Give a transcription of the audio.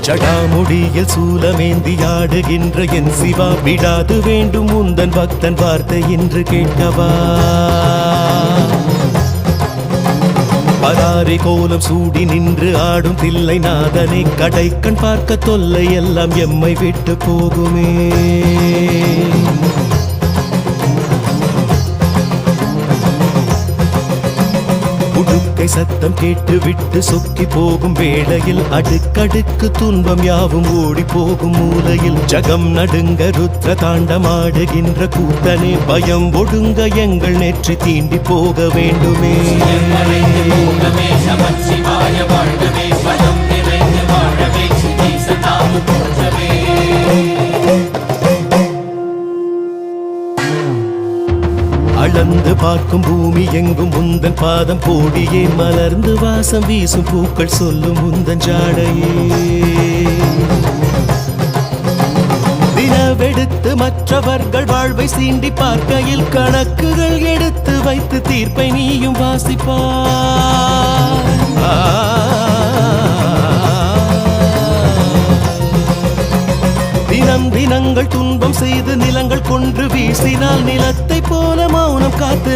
ஜடாமுடியில் சூலமேந்தி ஆடுகின்ற என் சிவா விடாது வேண்டும் உந்தன் பக்தன் வார்த்தை என்று கேட்கவா பராரி கோலம் சூடி நின்று ஆடும் தில்லை நாதனை கடைக்கண் பார்க்க தொல்லை எல்லாம் எம்மை விட்டு போகுமே உடுக்கை சத்தம் கேட்டு விட்டு சொக்கி போகும் வேளையில் அடுக்கடுக்கு துன்பம் யாவும் ஓடி போகும் மூலையில் ஜகம் நடுங்க ருத்ர தாண்டமாடுகின்ற கூத்தனே பயம் ஒடுங்க எங்கள் நெற்றி தீண்டி போக வேண்டுமே அளந்து பார்க்கும் பூமி எங்கும் உந்தன் பாதம் கோடியே மலர்ந்து வாசம் வீசும் பூக்கள் சொல்லும் உந்தன் ஜாடையே தினவெடுத்து மற்றவர்கள் வாழ்வை சீண்டி பார்க்கையில் கணக்குகள் எடுத்து வைத்து தீர்ப்பை நீயும் வாசிப்பார் தினங்கள் துன்பம் செய்து நிலங்கள் கொன்று வீசினால் நிலத்தை போல மௌனம் காத்து